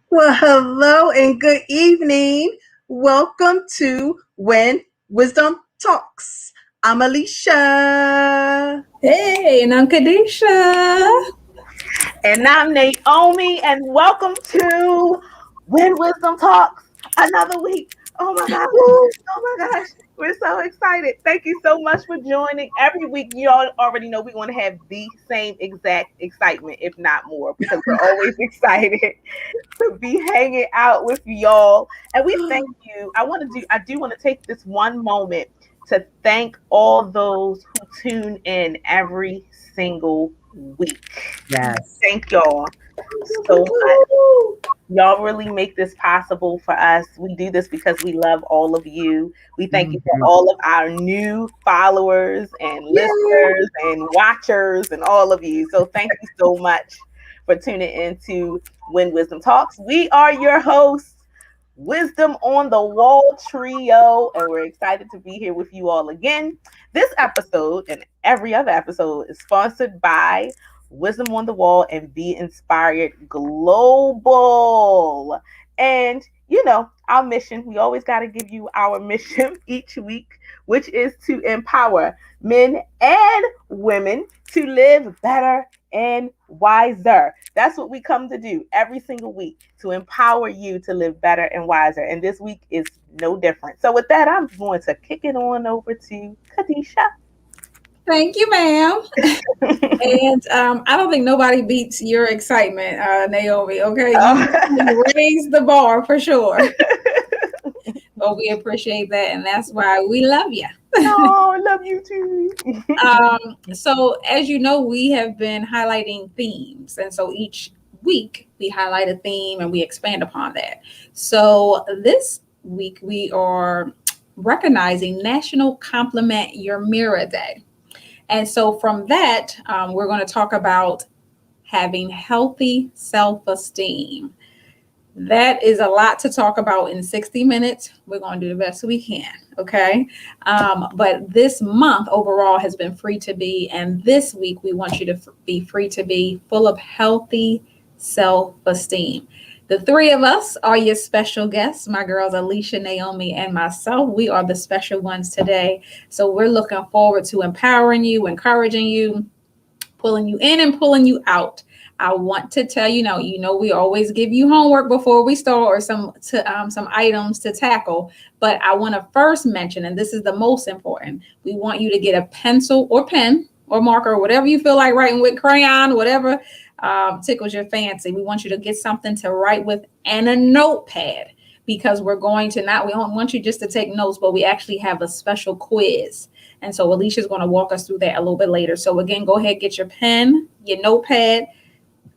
Well, hello and good evening. Welcome to When Wisdom Talks. I'm Alisha. Hey, and I'm Kadesha. And I'm Naomi, and welcome to When Wisdom Talks. Another week. Oh my gosh. Oh my gosh. We're so excited. Thank you so much for joining. Every week, you all already know we want to have the same exact excitement, if not more, because we're always excited to be hanging out with y'all. And we thank you. I do want to take this one moment to thank all those who tune in every single week. Yes. Thank y'all so much. Y'all really make this possible for us. We do this because we love all of you. We thank you for all of our new followers and listeners and watchers and all of you. So thank you so much for tuning into When Wisdom Talks. We are your hosts, Wisdom on the Wall Trio, and we're excited to be here with you all again. This episode and every other episode is sponsored by Wisdom on the Wall and Be Inspired Global. And you know, our mission, we always got to give you our mission each week, which is to empower men and women to live better and wiser. That's what we come to do every single week, to empower you to live better and wiser. And this week is no different. So with that, I'm going to kick it on over to Kadesha. Thank you, ma'am. And I don't think nobody beats your excitement, Naomi. Okay, you raised the bar for sure. But we appreciate that, and that's why we love you. Oh, I love you too. So, as you know, we have been highlighting themes, and so each week we highlight a theme and we expand upon that. So this week we are recognizing National Compliment Your Mirror Day. And so from that, we're going to talk about having healthy self-esteem. That is a lot to talk about in 60 minutes. We're going to do the best we can, okay? But this month overall has been free to be, and this week we want you to be free to be, full of healthy self-esteem. The three of us are your special guests, my girls, Alisha, Naomi, and myself. We are the special ones today. So we're looking forward to empowering you, encouraging you, pulling you in and pulling you out. I want to tell you now, we always give you homework before we start, or some items to tackle. But I want to first mention, and this is the most important, we want you to get a pencil or pen or marker, whatever you feel like writing with, crayon, whatever tickles your fancy. We want you to get something to write with and a notepad, because we don't want you just to take notes, but we actually have a special quiz. And so Alicia's going to walk us through that a little bit later. So again, go ahead, get your pen, your notepad,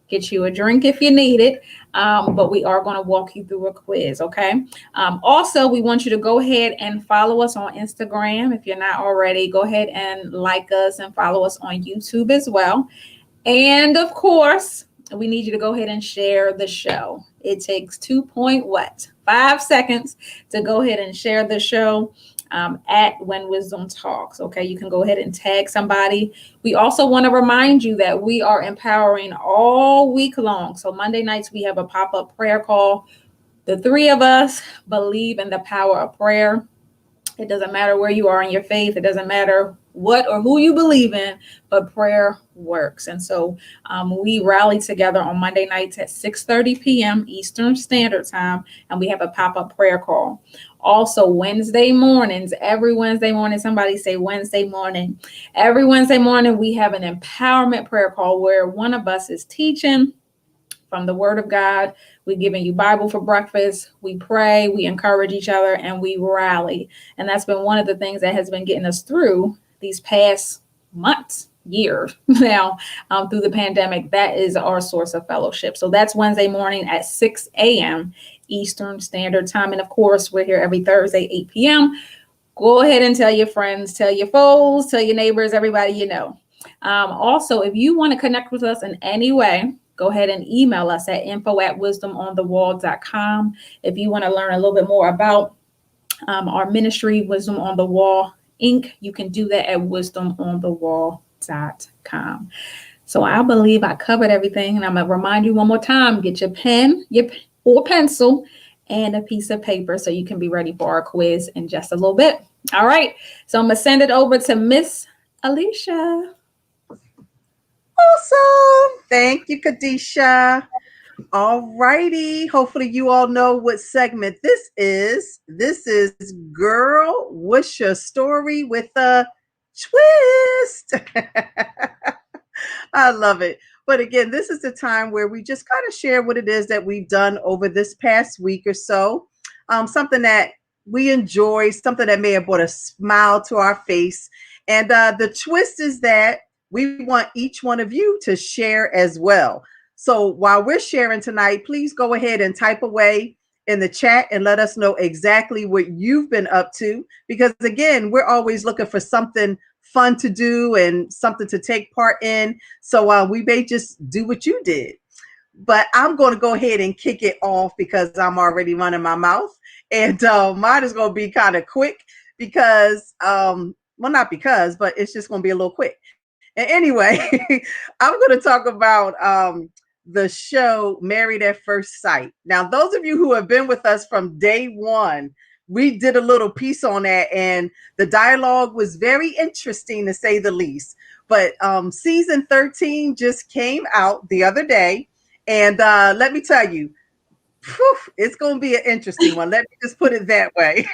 get you a drink if you need it. But we are going to walk you through a quiz, okay? Also, we want you to go ahead and follow us on Instagram. If you're not already, go ahead and like us and follow us on YouTube as well. And of course, we need you to go ahead and share the show. It takes 5 seconds to go ahead and share the show at When Wisdom Talks. Okay, you can go ahead and tag somebody. We also want to remind you that we are empowering all week long. So Monday nights, we have a pop-up prayer call. The three of us believe in the power of prayer. It doesn't matter where you are in your faith. It doesn't matter what or who you believe in, but prayer works. And so we rally together on Monday nights at 6:30 p.m. Eastern Standard Time, and we have a pop-up prayer call. Also, Wednesday mornings, every Wednesday morning, somebody say Wednesday morning. Every Wednesday morning, we have an empowerment prayer call where one of us is teaching from the Word of God. We're giving you Bible for breakfast. We pray, we encourage each other, and we rally. And that's been one of the things that has been getting us through these past months, years now, through the pandemic. That is our source of fellowship. So that's Wednesday morning at 6 a.m. Eastern Standard Time. And of course, we're here every Thursday, 8 p.m. Go ahead and tell your friends, tell your foes, tell your neighbors, everybody you know. Also, if you want to connect with us in any way, go ahead and email us at info@wisdomonthewall.com. If you want to learn a little bit more about our ministry, Wisdom on the Wall, Inc., you can do that at wisdomonthewall.com. So I believe I covered everything, and I'm going to remind you one more time, get your pen or pencil and a piece of paper so you can be ready for our quiz in just a little bit. All right, so I'm going to send it over to Miss Alisha. Awesome. Thank you, Kadesha. All righty. Hopefully you all know what segment this is. This is Girl, What's Your Story with a Twist. I love it. But again, this is the time where we just kind of share what it is that we've done over this past week or so. Something that we enjoy, something that may have brought a smile to our face. And the twist is that we want each one of you to share as well. So while we're sharing tonight, please go ahead and type away in the chat and let us know exactly what you've been up to. Because again, we're always looking for something fun to do and something to take part in. So we may just do what you did. But I'm going to go ahead and kick it off because I'm already running my mouth. And mine is going to be kind of quick because, well, not because, but it's just going to be a little quick. And anyway, I'm going to talk about the show Married at First Sight. Now, those of you who have been with us from day one, we did a little piece on that, and the dialogue was very interesting to say the least. But season 13 just came out the other day, and let me tell you, it's going to be an interesting one. Let me just put it that way.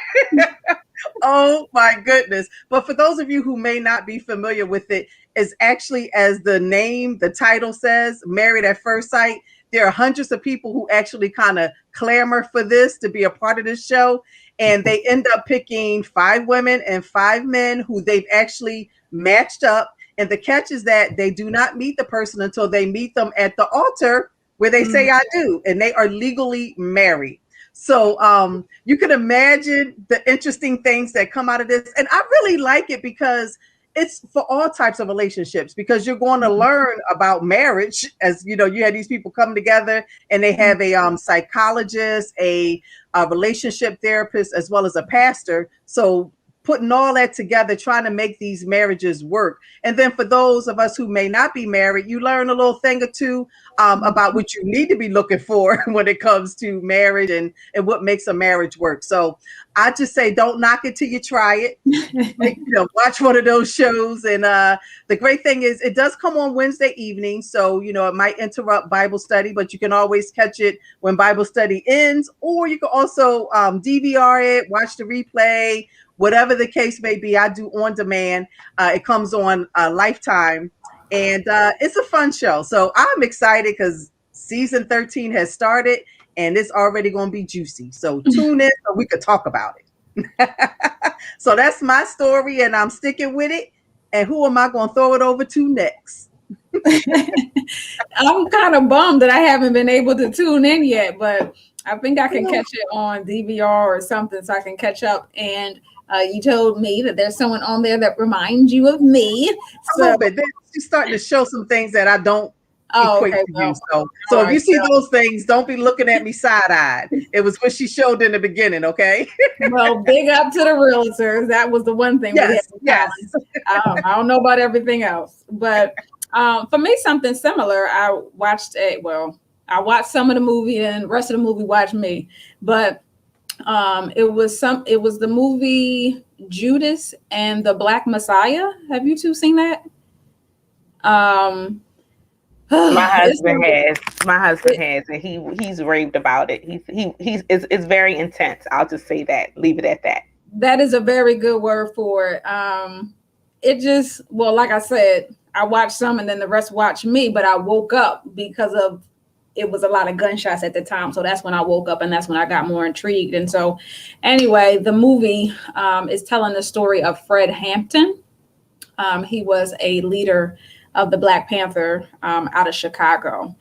Oh my goodness. But for those of you who may not be familiar with it, it's actually, as the name, the title says, Married at First Sight. There are hundreds of people who actually kind of clamor for this to be a part of this show. And they end up picking 5 women and 5 men who they've actually matched up. And the catch is that they do not meet the person until they meet them at the altar where they say, I do. And they are legally married. So you can imagine the interesting things that come out of this. And I really like it because it's for all types of relationships, because you're going to learn about marriage. As you know, you had these people come together and they have a psychologist, a relationship therapist, as well as a pastor. So putting all that together, trying to make these marriages work. And then for those of us who may not be married, you learn a little thing or two about what you need to be looking for when it comes to marriage and what makes a marriage work. So I just say, don't knock it till you try it. Watch one of those shows. And the great thing is it does come on Wednesday evening. So, it might interrupt Bible study, but you can always catch it when Bible study ends, or you can also DVR it, watch the replay, whatever the case may be. I do on demand. It comes on Lifetime, and it's a fun show. So I'm excited because season 13 has started and it's already going to be juicy. So tune in so we could talk about it. So that's my story, and I'm sticking with it. And who am I going to throw it over to next? I'm kind of bummed that I haven't been able to tune in yet, but I think I can catch it on DVR or something so I can catch up. And you told me that there's someone on there that reminds you of me. A little bit. She's starting to show some things that I don't equate to you. So if you see those things, don't be looking at me side-eyed. It was what she showed in the beginning, okay? Well, big up to the realtors. That was the one thing. Yes. I don't know about everything else. But for me, something similar. I watched some of the movie, and the rest of the movie watched me. But It was the movie Judas and the Black Messiah. Have you two seen that? Um, My it's husband has. My husband it, has, and he's raved about it. He's it's very intense. I'll just say that. Leave it at that. that is a very good word for it. It just, well, like I said, I watched some and then the rest watched me, but I woke up because of it was a lot of gunshots at the time. So that's when I woke up and that's when I got more intrigued. And so, anyway, the movie is telling the story of Fred Hampton. He was a leader of the Black Panther out of Chicago.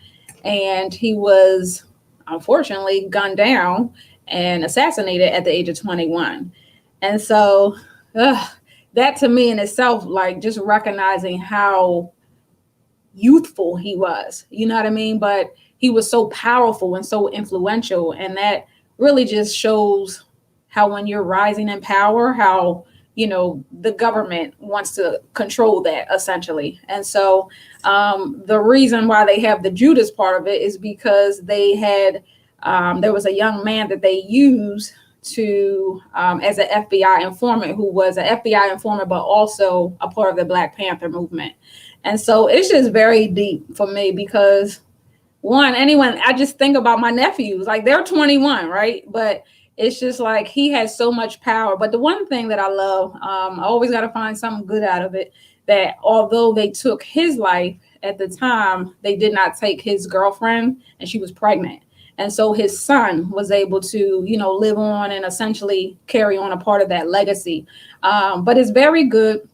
And he was unfortunately gunned down and assassinated at the age of 21. And so that to me in itself, like just recognizing how youthful he was, you know what I mean? But he was so powerful and so influential. And that really just shows how when you're rising in power, how, you know, the government wants to control that essentially. And so the reason why they have the Judas part of it is because they had, there was a young man that they used to as an FBI informant who was an FBI informant, but also a part of the Black Panther movement. And so it's just very deep for me because anyone, I just think about my nephews, like they're 21, right? But it's just like he has so much power. But the one thing that I love, I always got to find something good out of it, that although they took his life at the time, they did not take his girlfriend and she was pregnant. And so his son was able to, you know, live on and essentially carry on a part of that legacy. But it's very good.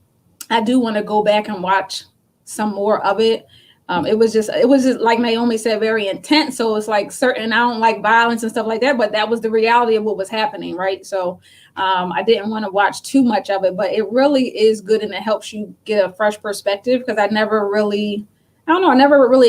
I do want to go back and watch some more of it. It was just like Naomi said, very intense. So it's like certain, I don't like violence and stuff like that, but that was the reality of what was happening, right? So I didn't want to watch too much of it, but it really is good and it helps you get a fresh perspective because I never really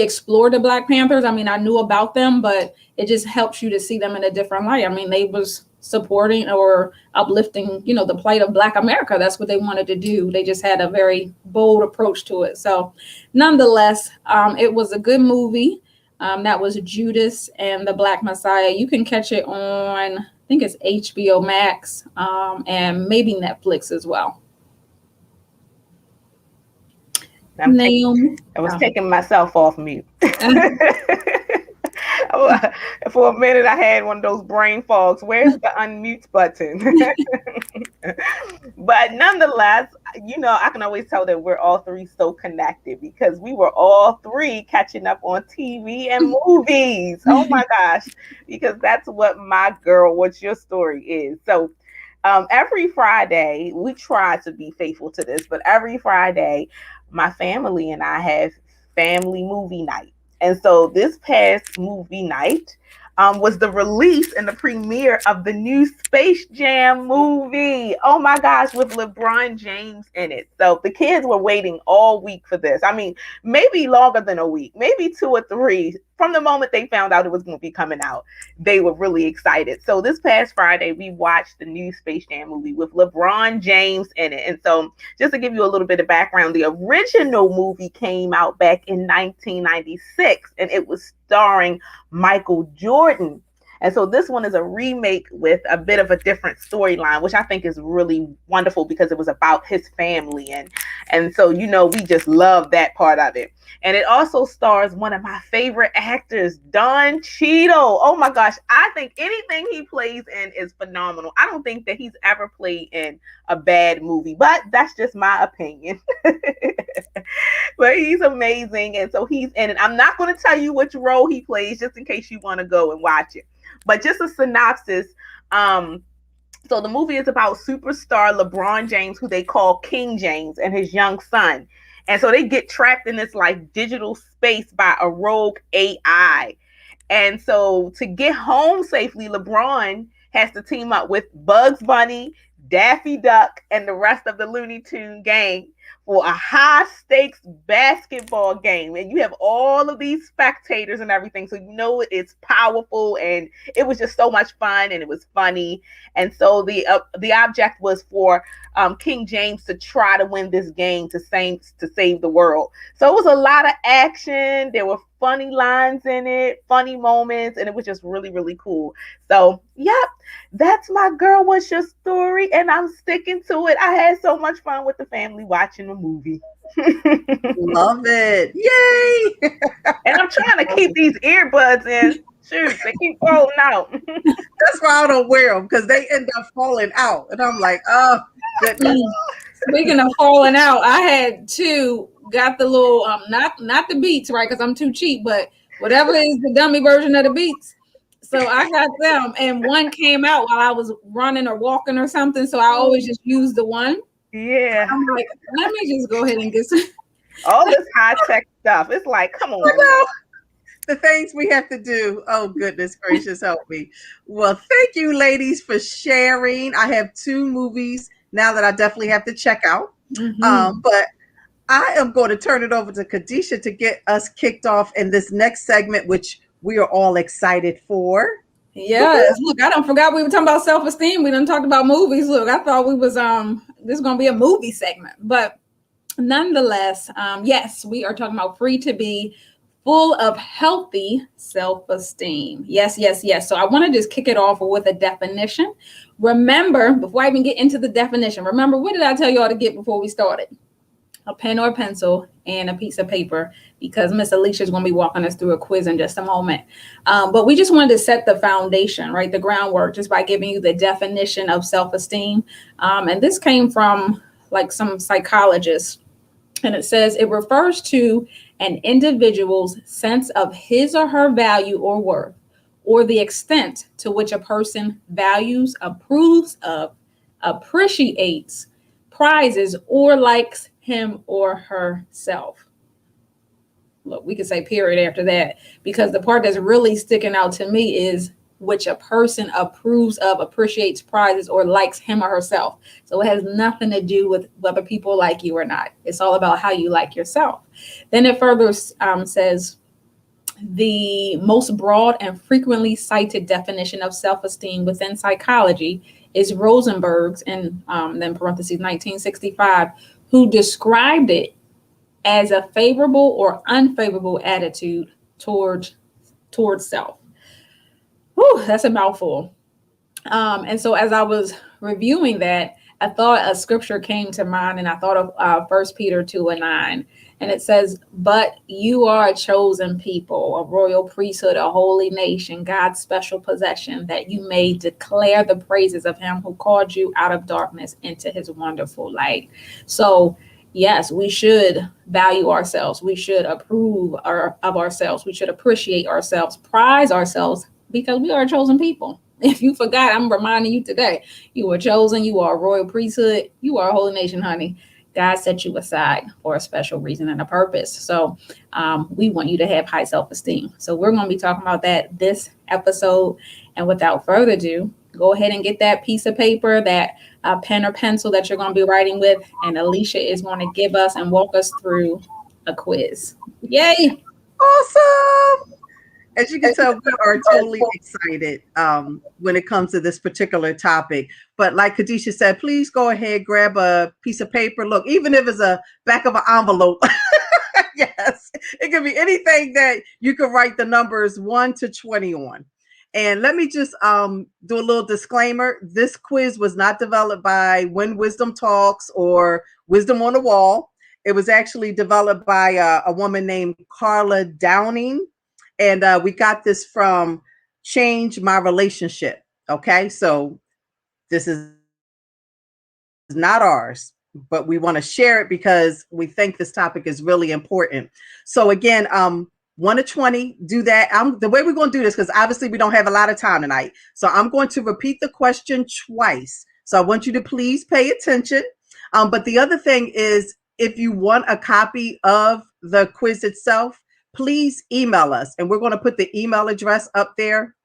explored the Black Panthers. I mean, I knew about them, but it just helps you to see them in a different light. I mean, they was supporting or uplifting, you know, the plight of Black America. That's what they wanted to do. They just had a very bold approach to it. So nonetheless, it was a good movie. That was Judas and the Black Messiah. You can catch it on, I think it's HBO Max, and maybe Netflix as well. I was taking myself off mute. For a minute, I had one of those brain fogs. Where's the unmute button? But nonetheless, you know, I can always tell that we're all three so connected because we were all three catching up on TV and movies. Oh my gosh, because that's what my girl, what's your story is. So every Friday, we try to be faithful to this, but every Friday, my family and I have family movie night. And so this past movie night was the release and the premiere of the new Space Jam movie. Oh my gosh, with LeBron James in it. So the kids were waiting all week for this. I mean, maybe longer than a week, maybe 2 or 3. From the moment they found out it was going to be coming out, they were really excited. So this past Friday, we watched the new Space Jam movie with LeBron James in it. And so just to give you a little bit of background, the original movie came out back in 1996, and it was starring Michael Jordan. And so this one is a remake with a bit of a different storyline, which I think is really wonderful because it was about his family. And so, you know, we just love that part of it. And it also stars one of my favorite actors, Don Cheadle. Oh my gosh, I think anything he plays in is phenomenal. I don't think that he's ever played in a bad movie, but that's just my opinion. But he's amazing. And so he's in it. I'm not going to tell you which role he plays just in case you want to go and watch it. But just a synopsis. So the movie is about superstar LeBron James, who they call King James, and his young son. And so they get trapped in this like digital space by a rogue AI. And so to get home safely, LeBron has to team up with Bugs Bunny, Daffy Duck, and the rest of the Looney Tune gang for a high stakes basketball game. And you have all of these spectators and everything. So you know it's powerful, and it was just so much fun, and it was funny. And so the object was for King James to try to win this game to save the world. So it was a lot of action. There were funny lines in it, funny moments, and it was just really, really cool. So, yep, that's my girl. What's your story? And I'm sticking to it. I had so much fun with the family watching the movie. Love it. Yay. And I'm trying to keep these earbuds in. Shoot, they keep falling out. That's why I don't wear them, because they end up falling out. And I'm like, oh, goodness. Speaking of falling out, I had two, got the little, not the Beats, right? Because I'm too cheap, but whatever is the dummy version of the Beats. So I got them, and one came out while I was running or walking or something. So I always just use the one. Yeah. I'm like, let me just go ahead and get some. All this high tech stuff. It's like, come on. The things we have to do. Oh, goodness gracious, help me. Well, thank you, ladies, for sharing. I have 2 movies now that I definitely have to check out. But I am going to turn it over to Kadesha to get us kicked off in this next segment, which we are all excited for. Yes. Look, I don't forgot we were talking about self-esteem. We done talked about movies. Look, I thought we was this is gonna be a movie segment, but nonetheless, yes, we are talking about free to be, full of healthy self-esteem. Yes, yes, yes. So I want to just kick it off with a definition. Remember, before I even get into the definition, remember, what did I tell you all to get before we started? A pen or a pencil and a piece of paper, because Miss Alisha is going to be walking us through a quiz in just a moment. But we just wanted to set the foundation, right? The groundwork, just by giving you the definition of self-esteem. And this came from like some psychologists. And it says it refers to an individual's sense of his or her value or worth, or the extent to which a person values, approves of, appreciates, prizes, or likes him or herself. Look, we could say period after that, because the part that's really sticking out to me is which a person approves of, appreciates, prizes, or likes him or herself. So it has nothing to do with whether people like you or not. It's all about how you like yourself. Then it further says the most broad and frequently cited definition of self-esteem within psychology is Rosenberg's, in then parentheses 1965, who described it as a favorable or unfavorable attitude towards self. Whew, that's a mouthful. And so as I was reviewing that, I thought a scripture came to mind, and I thought of 1 Peter 2:9. And it says, but you are a chosen people, a royal priesthood, a holy nation, God's special possession, that you may declare the praises of him who called you out of darkness into his wonderful light. So yes, we should value ourselves. We should approve of ourselves. We should appreciate ourselves, prize ourselves, because we are a chosen people. If you forgot, I'm reminding you today, you were chosen, you are a royal priesthood, you are a holy nation, honey. God set you aside for a special reason and a purpose. So we want you to have high self-esteem. So we're going to be talking about that this episode. And without further ado, go ahead and get that piece of paper, that pen or pencil that you're going to be writing with. And Alisha is going to give us and walk us through a quiz. Yay! Awesome. As you can tell, we are totally excited when it comes to this particular topic. But like Kadesha said, please go ahead, grab a piece of paper. Look, even if it's a back of an envelope, yes, it can be anything that you can write the numbers 1 to 20 on. And let me just do a little disclaimer. This quiz was not developed by When Wisdom Talks or Wisdom on the Wall. It was actually developed by a woman named Carla Downing. And we got this from Change My Relationship. Okay, so this is not ours, but we want to share it because we think this topic is really important. So again, 1 to 20, do that. The way we're going to do this, because obviously we don't have a lot of time tonight. So I'm going to repeat the question twice. So I want you to please pay attention. But the other thing is, if you want a copy of the quiz itself, please email us. And we're going to put the email address up there.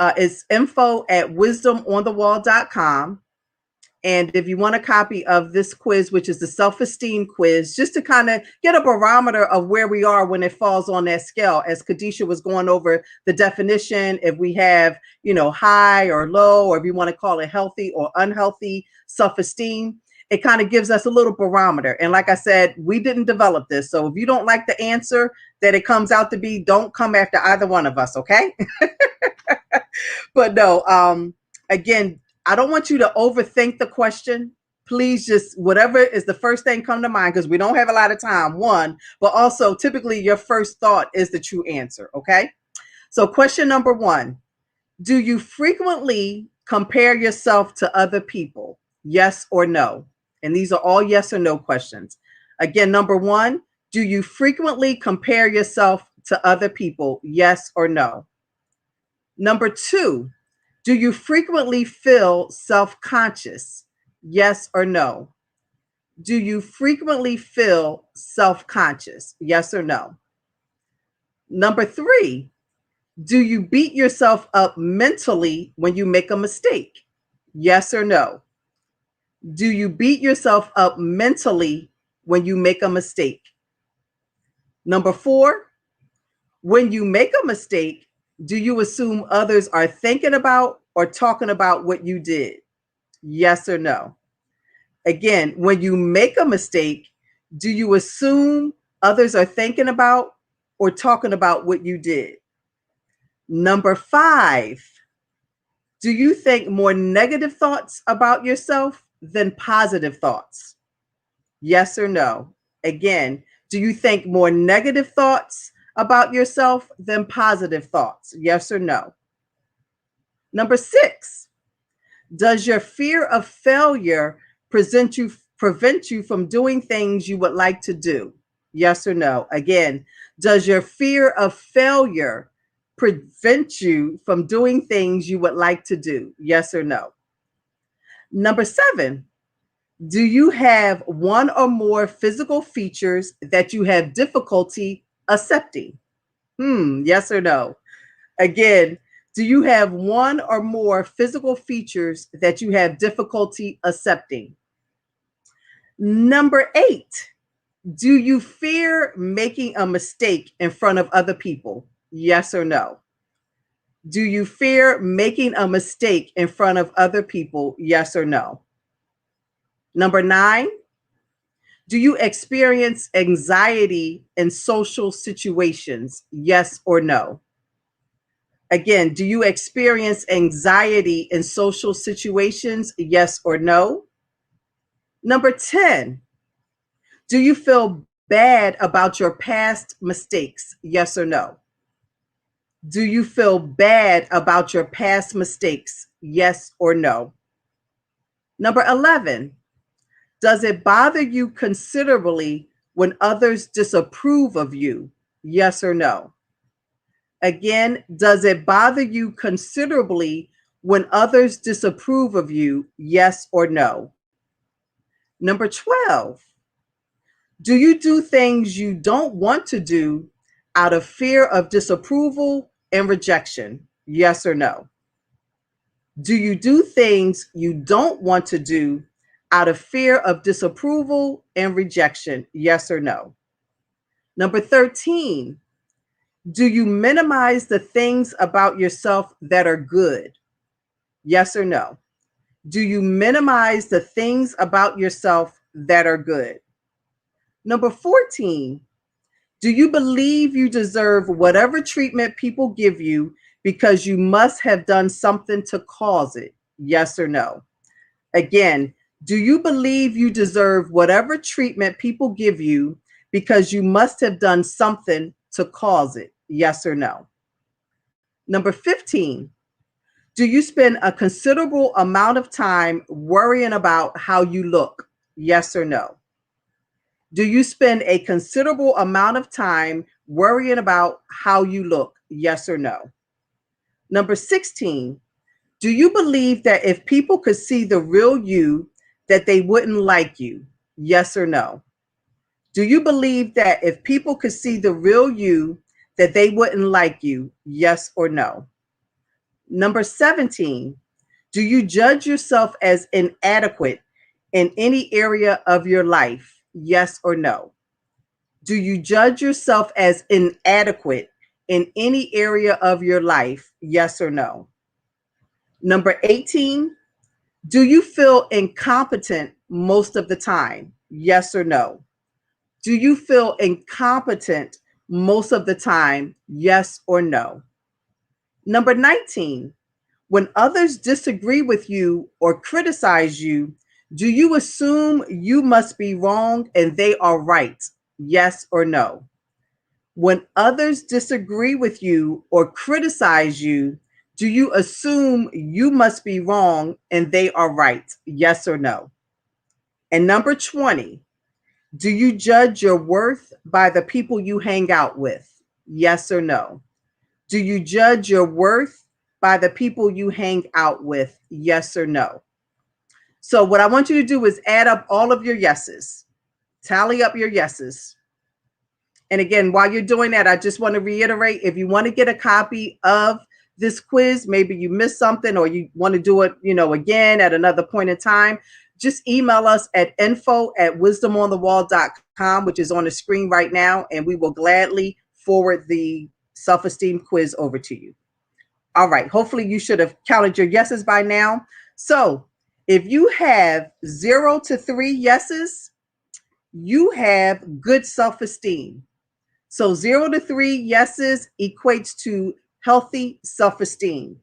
It's info@wisdomonthewall.com. And if you want a copy of this quiz, which is the self-esteem quiz, just to kind of get a barometer of where we are when it falls on that scale, as Kadesha was going over the definition, if we have, high or low, or if you want to call it healthy or unhealthy self-esteem. it kind of gives us a little barometer. And like I said, we didn't develop this. So if you don't like the answer that it comes out to be, don't come after either one of us, okay? But no, again, I don't want you to overthink the question. Please just whatever is the first thing come to mind, because we don't have a lot of time, one, but also typically your first thought is the true answer, okay? So question number one, do you frequently compare yourself to other people? Yes or no? And these are all yes or no questions. Again, number one, do you frequently compare yourself to other people? Yes or no? Number two, do you frequently feel self-conscious? Yes or no? Do you frequently feel self-conscious? Yes or no? Number three, do you beat yourself up mentally when you make a mistake? Yes or no? Do you beat yourself up mentally when you make a mistake? Number four, when you make a mistake, do you assume others are thinking about or talking about what you did? Yes or no? Again, when you make a mistake, do you assume others are thinking about or talking about what you did? Number five, do you think more negative thoughts about yourself than positive thoughts? Yes or no? Again, do you think more negative thoughts about yourself than positive thoughts? Yes or no? Number six, does your fear of failure prevent you from doing things you would like to do? Yes or no? Again, does your fear of failure prevent you from doing things you would like to do? Yes or no? Number seven, do you have one or more physical features that you have difficulty accepting? Yes or no? Again, do you have one or more physical features that you have difficulty accepting? Number eight, do you fear making a mistake in front of other people? Yes or no? Do you fear making a mistake in front of other people? Yes or no? Number nine, do you experience anxiety in social situations? Yes or no? Again, do you experience anxiety in social situations? Yes or no? Number 10, do you feel bad about your past mistakes? Yes or no? Do you feel bad about your past mistakes? Yes or no? Number 11, does it bother you considerably when others disapprove of you? Yes or no? Again, does it bother you considerably when others disapprove of you? Yes or no? Number 12, do you do things you don't want to do out of fear of disapproval and rejection? Yes or no? Do you do things you don't want to do out of fear of disapproval and rejection? Yes or no? Number 13, do you minimize the things about yourself that are good? Yes or no? Do you minimize the things about yourself that are good? Number 14, do you believe you deserve whatever treatment people give you because you must have done something to cause it? Yes or no? Again, do you believe you deserve whatever treatment people give you because you must have done something to cause it? Yes or no? Number 15, do you spend a considerable amount of time worrying about how you look? Yes or no? Do you spend a considerable amount of time worrying about how you look? Yes or no? Number 16, do you believe that if people could see the real you, that they wouldn't like you? Yes or no? Do you believe that if people could see the real you, that they wouldn't like you? Yes or no? Number 17, do you judge yourself as inadequate in any area of your life? Yes or no? Do you judge yourself as inadequate in any area of your life? Yes or no? Number 18, do you feel incompetent most of the time? Yes or no? Do you feel incompetent most of the time? Yes or no? Number 19, when others disagree with you or criticize you, do you assume you must be wrong and they are right? Yes or no? When others disagree with you or criticize you, do you assume you must be wrong and they are right? Yes or no? And number 20, do you judge your worth by the people you hang out with? Yes or no? Do you judge your worth by the people you hang out with? Yes or no? So, what I want you to do is add up all of your yeses, tally up your yeses. And again, while you're doing that, I just want to reiterate, if you want to get a copy of this quiz, maybe you missed something or you want to do it, again at another point in time, just email us at info@wisdomonthewall.com, which is on the screen right now, and we will gladly forward the self-esteem quiz over to you. All right. Hopefully you should have counted your yeses by now. So if you have 0 to 3 yeses, you have good self-esteem. So 0 to 3 yeses equates to healthy self-esteem.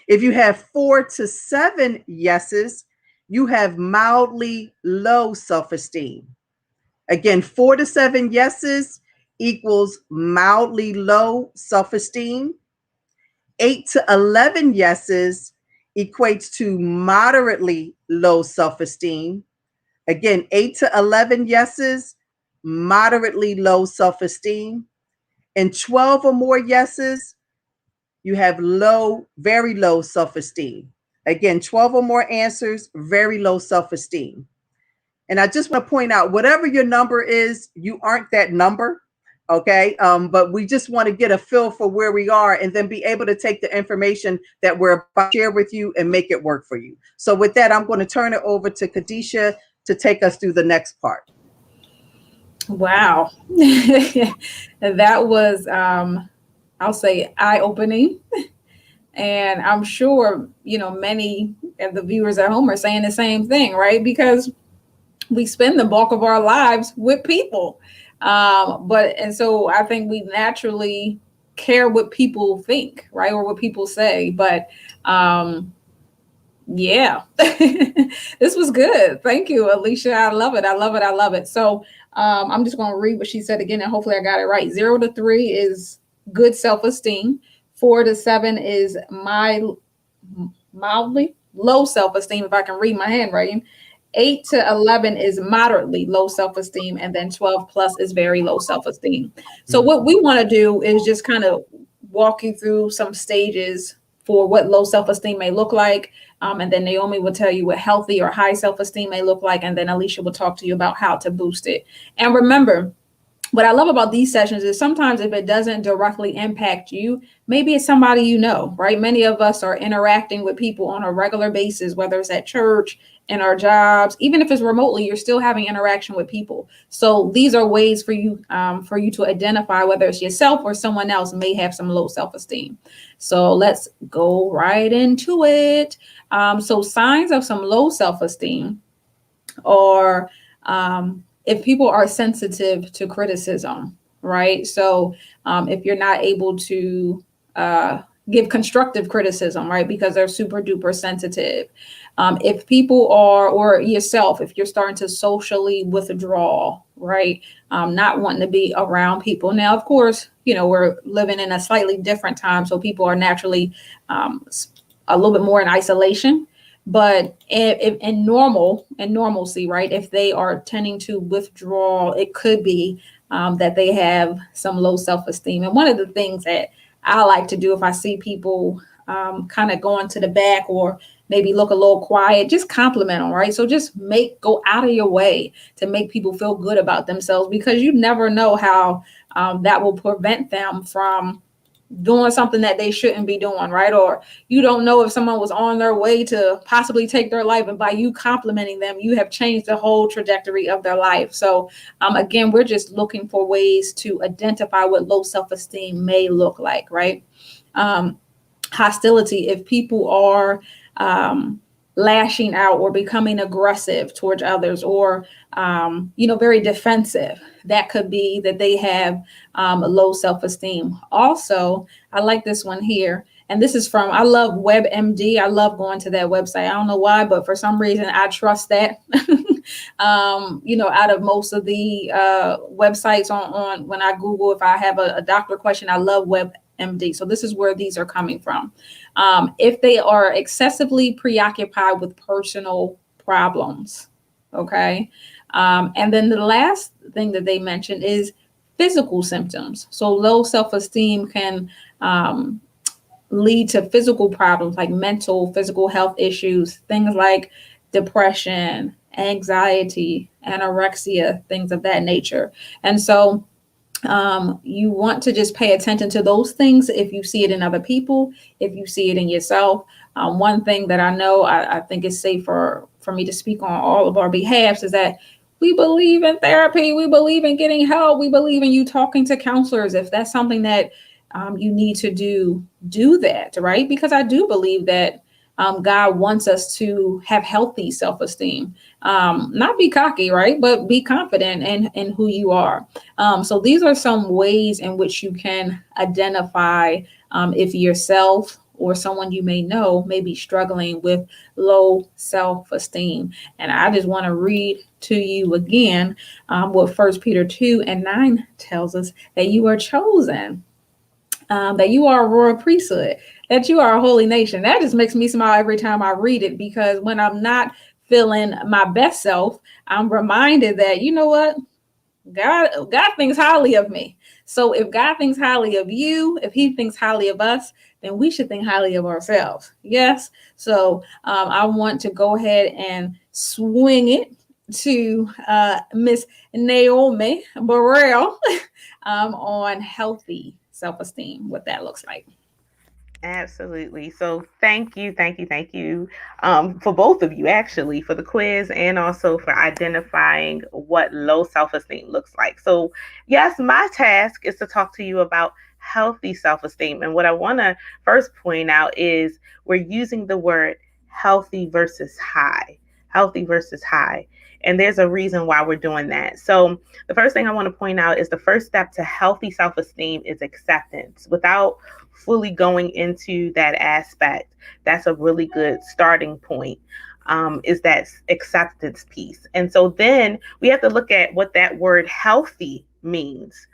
If you have 4 to 7 yeses, you have mildly low self-esteem. Again, 4 to 7 yeses equals mildly low self-esteem. 8 to 11 yeses equates to moderately low self-esteem. Again, 8 to 11 yeses, moderately low self-esteem. And 12 or more yeses, you have low, very low self-esteem. Again, 12 or more answers, very low self-esteem. And I just want to point out, whatever your number is, you aren't that number. Okay. But we just want to get a feel for where we are and then be able to take the information that we're about to share with you and make it work for you. So with that, I'm going to turn it over to Kadesha to take us through the next part. Wow. That was, I'll say, eye-opening. And I'm sure, many of the viewers at home are saying the same thing, right? Because we spend the bulk of our lives with people. And so I think we naturally care what people think, right? Or what people say. But yeah, this was good. Thank you, Alisha. I love it. I love it. I love it. So I'm just going to read what she said again, and hopefully I got it right. 0 to 3 is good self-esteem. 4 to 7 is mildly low self-esteem, if I can read my handwriting. 8 to 11 is moderately low self-esteem, and then 12 plus is very low self-esteem. So what we want to do is just kind of walk you through some stages for what low self-esteem may look like. And then Naomi will tell you what healthy or high self-esteem may look like. And then Alisha will talk to you about how to boost it. And remember, what I love about these sessions is sometimes if it doesn't directly impact you, maybe it's somebody you know, right? Many of us are interacting with people on a regular basis, whether it's at church, in our jobs, even if it's remotely, you're still having interaction with people. So these are ways for you to identify whether it's yourself or someone else may have some low self-esteem. So let's go right into it. So signs of some low self-esteem are if people are sensitive to criticism, right? So if you're not able to give constructive criticism, right? Because they're super duper sensitive. If people are, or yourself, if you're starting to socially withdraw, right? Not wanting to be around people. Now, of course, we're living in a slightly different time. So people are naturally a little bit more in isolation. But if in normalcy, right, if they are tending to withdraw, it could be that they have some low self-esteem. And one of the things that I like to do if I see people kind of going to the back or maybe look a little quiet, just compliment them, right? So just go out of your way to make people feel good about themselves, because you never know how that will prevent them from doing something that they shouldn't be doing, right? Or you don't know if someone was on their way to possibly take their life, and by you complimenting them, you have changed the whole trajectory of their life. So again, we're just looking for ways to identify what low self-esteem may look like, right? Hostility, if people are lashing out or becoming aggressive towards others, or very defensive. That could be that they have low self-esteem. Also, I like this one here. And this is from, I love WebMD. I love going to that website. I don't know why, but for some reason I trust that. Out of most of the websites on when I Google, if I have a doctor question, I love WebMD. So this is where these are coming from. If they are excessively preoccupied with personal problems, okay. And then the last thing that they mentioned is physical symptoms. So low self-esteem can lead to physical problems like mental, physical health issues, things like depression, anxiety, anorexia, things of that nature. And so you want to just pay attention to those things if you see it in other people, if you see it in yourself. One thing that I know I think is safe for me to speak on all of our behalves is that we believe in therapy. We believe in getting help. We believe in you talking to counselors. If that's something that you need to do that, right? Because I do believe that God wants us to have healthy self-esteem, not be cocky, right? But be confident in who you are. So these are some ways in which you can identify if yourself or someone you may know may be struggling with low self-esteem. And I just want to read to you again what 1 Peter 2:9 tells us, that you are chosen, that you are a royal priesthood, that you are a holy nation. That just makes me smile every time I read it, because when I'm not feeling my best self, I'm reminded that, you know what? God thinks highly of me. So if God thinks highly of you, if he thinks highly of us, then we should think highly of ourselves. Yes. So I want to go ahead and swing it to Miss Naomi Burrell on healthy self-esteem, what that looks like. Absolutely. So thank you for both of you, actually, for the quiz and also for identifying what low self-esteem looks like. So yes, my task is to talk to you about healthy self-esteem. And what I want to first point out is we're using the word healthy versus high, healthy versus high. And there's a reason why we're doing that. So the first thing I want to point out is the first step to healthy self-esteem is acceptance. Without fully going into that aspect, that's a really good starting point, is that acceptance piece. And so then we have to look at what that word healthy means.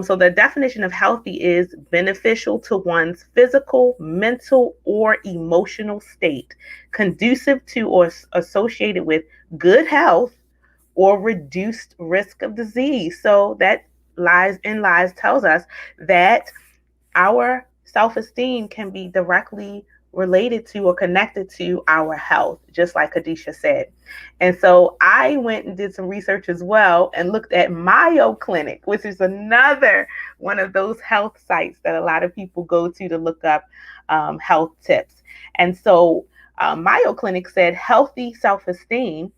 So the definition of healthy is beneficial to one's physical, mental, or emotional state, conducive to or associated with good health or reduced risk of disease. So that lies tells us that our self-esteem can be directly related to or connected to our health, just like Kadesha said. And so I went and did some research as well and looked at Mayo Clinic, which is another one of those health sites that a lot of people go to look up health tips. And so Mayo Clinic said healthy self-esteem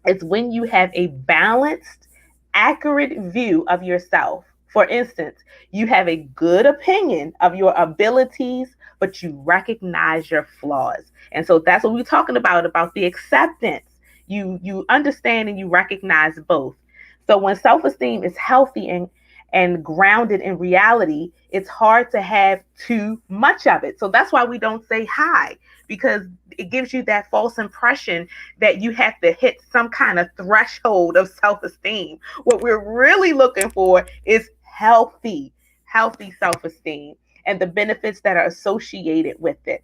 is when you have a balanced, accurate view of yourself. For instance, you have a good opinion of your abilities, but you recognize your flaws. And so that's what we're talking about the acceptance. You understand and you recognize both. So when self-esteem is healthy and grounded in reality, it's hard to have too much of it. So that's why we don't say high, because it gives you that false impression that you have to hit some kind of threshold of self-esteem. What we're really looking for is healthy self-esteem and the benefits that are associated with it.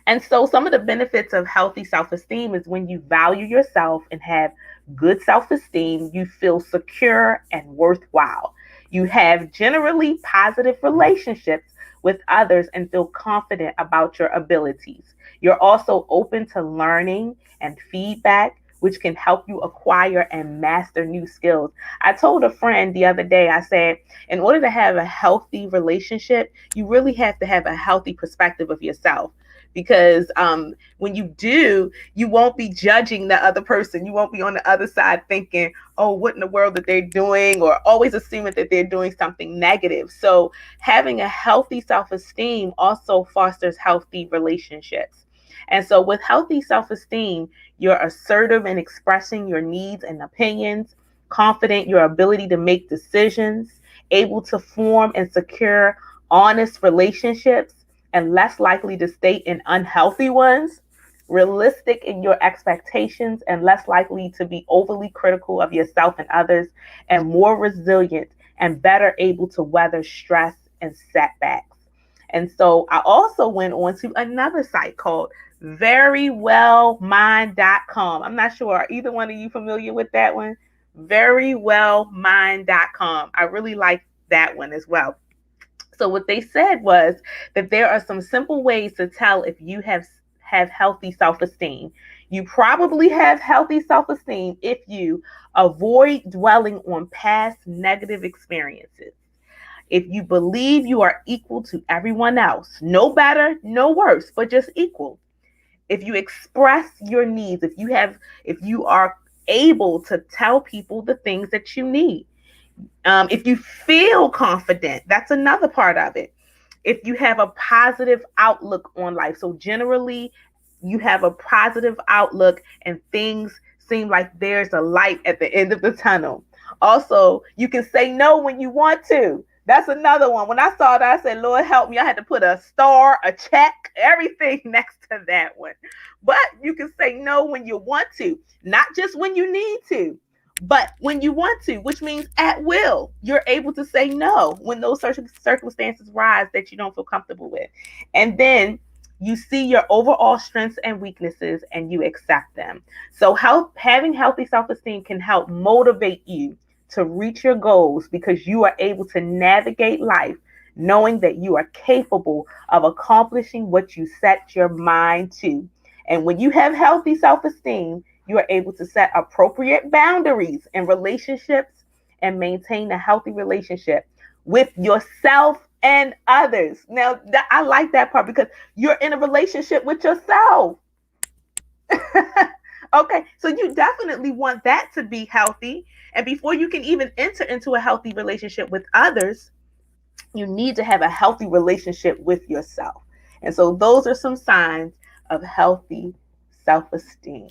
And so some of the benefits of healthy self-esteem is when you value yourself and have good self-esteem, you feel secure and worthwhile. You have generally positive relationships with others and feel confident about your abilities. You're also open to learning and feedback, which can help you acquire and master new skills. I told a friend the other day, I said, in order to have a healthy relationship, you really have to have a healthy perspective of yourself. Because when you do, you won't be judging the other person. You won't be on the other side thinking, oh, what in the world that they're doing, or always assuming that they're doing something negative. So having a healthy self-esteem also fosters healthy relationships. And so, with healthy self esteem, you're assertive in expressing your needs and opinions, confident in your ability to make decisions, able to form and secure honest relationships, and less likely to stay in unhealthy ones, realistic in your expectations and less likely to be overly critical of yourself and others, and more resilient and better able to weather stress and setbacks. And so I also went on to another site called verywellmind.com. I'm not sure, are either one of you familiar with that one? Verywellmind.com. I really like that one as well. So what they said was that there are some simple ways to tell if you have healthy self-esteem. You probably have healthy self-esteem if you avoid dwelling on past negative experiences. If you believe you are equal to everyone else, no better, no worse, but just equal. If you express your needs, if you are able to tell people the things that you need, if you feel confident, that's another part of it. If you have a positive outlook on life, so generally you have a positive outlook and things seem like there's a light at the end of the tunnel. Also, you can say no when you want to. That's another one. When I saw that, I said, Lord, help me. I had to put a star, a check, everything next to that one. But you can say no when you want to, not just when you need to, but when you want to, which means at will. You're able to say no when those circumstances rise that you don't feel comfortable with. And then you see your overall strengths and weaknesses and you accept them. So having healthy self-esteem can help motivate you to reach your goals because you are able to navigate life knowing that you are capable of accomplishing what you set your mind to. And when you have healthy self-esteem, you are able to set appropriate boundaries in relationships and maintain a healthy relationship with yourself and others. Now, I like that part because you're in a relationship with yourself. Okay, so you definitely want that to be healthy. And before you can even enter into a healthy relationship with others, you need to have a healthy relationship with yourself. And so those are some signs of healthy self-esteem.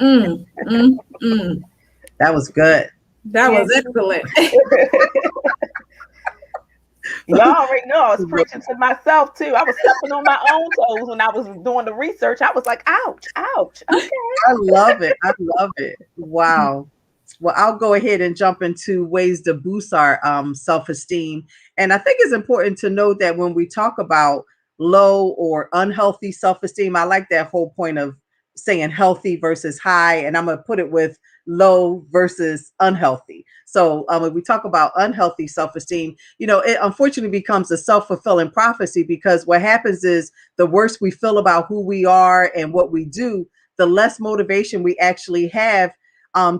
Mm, mm, mm. That was good. That was excellent. Y'all already know I was preaching to myself too. I was stepping on my own toes when I was doing the research. I was like, ouch, ouch. Okay. I love it. I love it. Wow. Well, I'll go ahead and jump into ways to boost our self-esteem. And I think it's important to note that when we talk about low or unhealthy self-esteem, I like that whole point of saying healthy versus high. And I'm going to put it with low versus unhealthy. So when we talk about unhealthy self-esteem, it unfortunately becomes a self-fulfilling prophecy because what happens is the worse we feel about who we are and what we do, the less motivation we actually have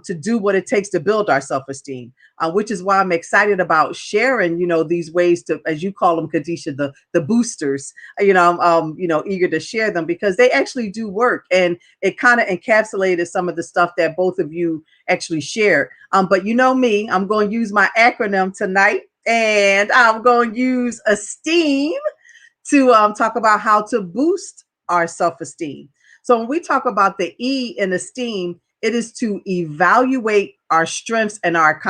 to do what it takes to build our self-esteem, which is why I'm excited about sharing, these ways to, as you call them, Kadesha, the boosters. I'm eager to share them because they actually do work, and it kind of encapsulated some of the stuff that both of you actually shared. But you know me, I'm going to use my acronym tonight, and I'm going to use esteem to talk about how to boost our self-esteem. So when we talk about the E in esteem, it is to evaluate our strengths and our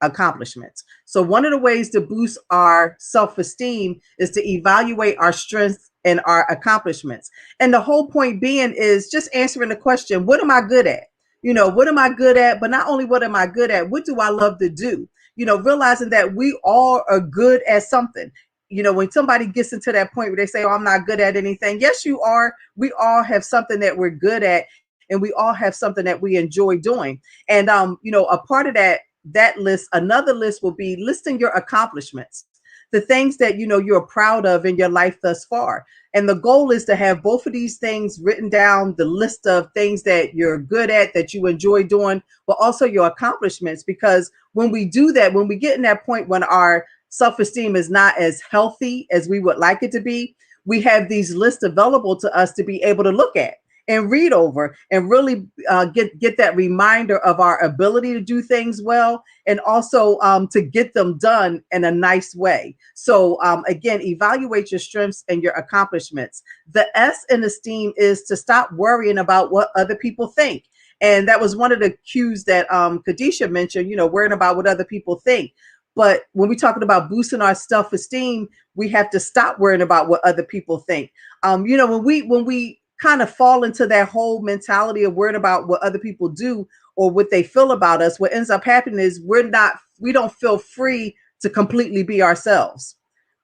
accomplishments. So one of the ways to boost our self-esteem is to evaluate our strengths and our accomplishments. And the whole point being is just answering the question, what am I good at? What am I good at? But not only what am I good at, what do I love to do? Realizing that we all are good at something. When somebody gets into that point where they say, oh, I'm not good at anything. Yes, you are. We all have something that we're good at, and we all have something that we enjoy doing. And, a part of that list, another list will be listing your accomplishments, the things that, you're proud of in your life thus far. And the goal is to have both of these things written down, the list of things that you're good at, that you enjoy doing, but also your accomplishments. Because when we do that, when we get in that point when our self-esteem is not as healthy as we would like it to be, we have these lists available to us to be able to look at and read over and really get that reminder of our ability to do things well, and also to get them done in a nice way. So again, evaluate your strengths and your accomplishments. The S in esteem is to stop worrying about what other people think. And that was one of the cues that Kadesha mentioned, worrying about what other people think. But when we're talking about boosting our self-esteem, we have to stop worrying about what other people think. When we kind of fall into that whole mentality of worrying about what other people do or what they feel about us, what ends up happening is we don't feel free to completely be ourselves.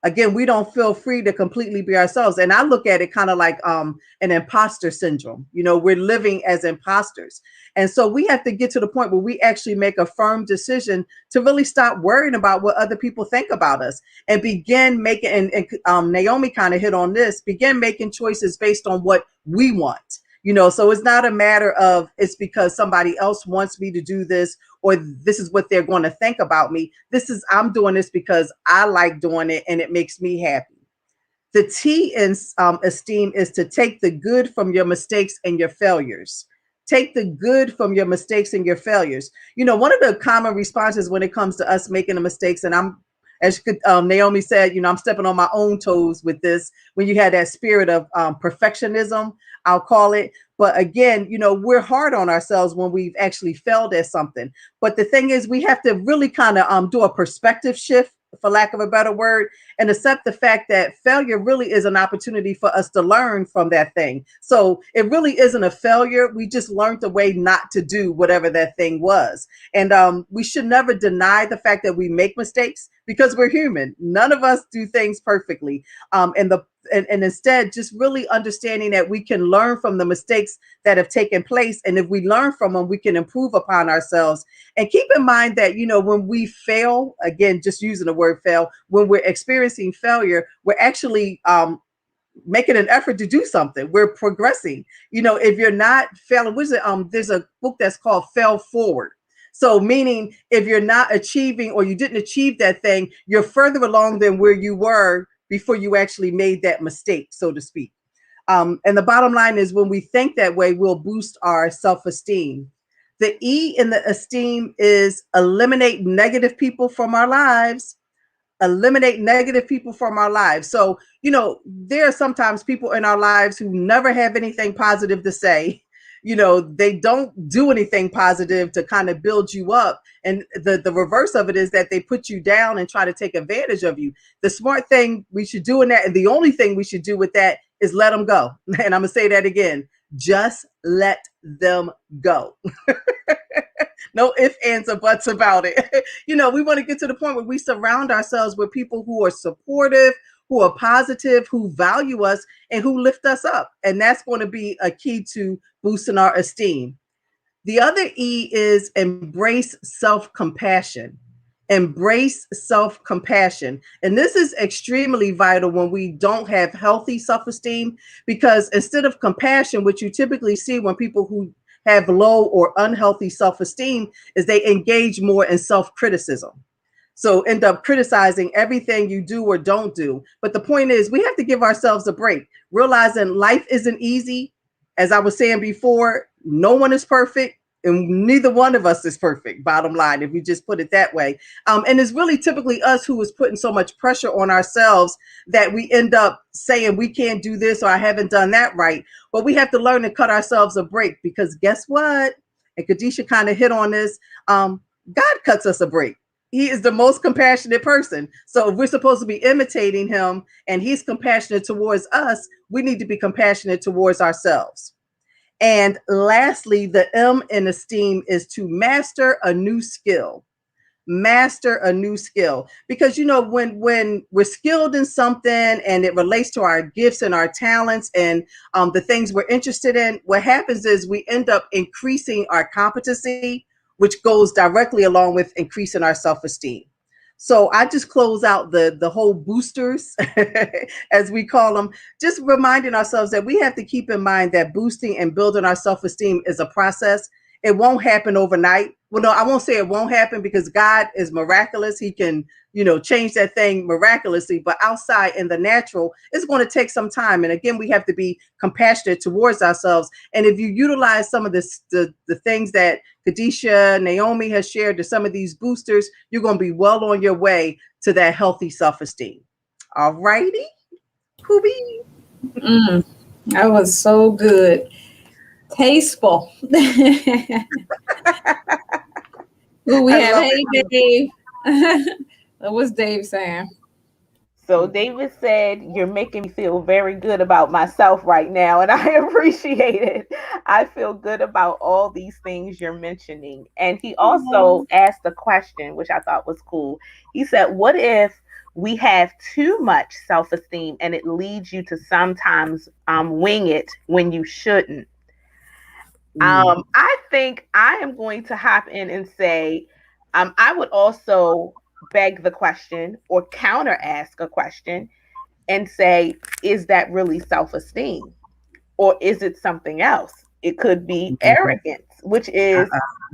Again, we don't feel free to completely be ourselves. And I look at it kind of like an imposter syndrome. We're living as imposters. And so we have to get to the point where we actually make a firm decision to really stop worrying about what other people think about us and begin making, and Naomi kind of hit on this, begin making choices based on what we want. So it's not a matter of it's because somebody else wants me to do this or this is what they're going to think about me. I'm doing this because I like doing it and it makes me happy. The T in esteem is to take the good from your mistakes and your failures. Take the good from your mistakes and your failures. One of the common responses when it comes to us making the mistakes, and as Naomi said, I'm stepping on my own toes with this. When you had that spirit of perfectionism, I'll call it. But again, we're hard on ourselves when we've actually failed at something. But the thing is, we have to really kind of do a perspective shift, for lack of a better word, and accept the fact that failure really is an opportunity for us to learn from that thing. So it really isn't a failure. We just learned a way not to do whatever that thing was. And we should never deny the fact that we make mistakes because we're human. None of us do things perfectly. And instead, just really understanding that we can learn from the mistakes that have taken place. And if we learn from them, we can improve upon ourselves. And keep in mind that, when we fail, again, just using the word fail, when we're experiencing failure, we're actually making an effort to do something. We're progressing. If you're not failing, there's a book that's called Fail Forward. So meaning if you're not achieving or you didn't achieve that thing, you're further along than where you were before you actually made that mistake, so to speak. And the bottom line is when we think that way, we'll boost our self-esteem. The E in the esteem is eliminate negative people from our lives. Eliminate negative people from our lives. So, there are sometimes people in our lives who never have anything positive to say. They don't do anything positive to kind of build you up. And the reverse of it is that they put you down and try to take advantage of you. The smart thing we should do in that, and the only thing we should do with that is let them go. And I'm going to say that again. Just let them go. No ifs, ands, or buts about it. We want to get to the point where we surround ourselves with people who are supportive, who are positive, who value us, and who lift us up. And that's going to be a key to boosting our esteem. The other E is embrace self-compassion. Embrace self-compassion. And this is extremely vital when we don't have healthy self-esteem, because instead of compassion, which you typically see when people who have low or unhealthy self-esteem is they engage more in self-criticism. So end up criticizing everything you do or don't do. But the point is we have to give ourselves a break, realizing life isn't easy. As I was saying before, no one is perfect. And neither one of us is perfect, bottom line, if we just put it that way. And it's really typically us who is putting so much pressure on ourselves that we end up saying we can't do this or I haven't done that right. But we have to learn to cut ourselves a break, because guess what? And Kadesha kind of hit on this. God cuts us a break. He is the most compassionate person. So if we're supposed to be imitating him and he's compassionate towards us, we need to be compassionate towards ourselves. And lastly, the M in esteem is to master a new skill. Master a new skill. Because, when we're skilled in something and it relates to our gifts and our talents and the things we're interested in, what happens is we end up increasing our competency, which goes directly along with increasing our self-esteem. So I just close out the whole boosters, as we call them, just reminding ourselves that we have to keep in mind that boosting and building our self-esteem is a process. it won't happen overnight. Well, no, I won't say it won't happen because God is miraculous. He can, change that thing miraculously. But outside in the natural, it's going to take some time. And again, we have to be compassionate towards ourselves. And if you utilize some of the things that Kadesha, Naomi has shared, to some of these boosters, you're going to be well on your way to that healthy self-esteem. All righty. Kubi. That was so good. Tasteful. Who we have? Hey, Dave. What's Dave saying? So David said, "You're making me feel very good about myself right now, and I appreciate it. I feel good about all these things you're mentioning." And he also asked a question, which I thought was cool. He said, "What if we have too much self-esteem and it leads you to sometimes wing it when you shouldn't?" I think I am going to hop in and say, I would also beg the question or counter ask a question and say, is that really self-esteem? Or is it something else? It could be arrogance, which is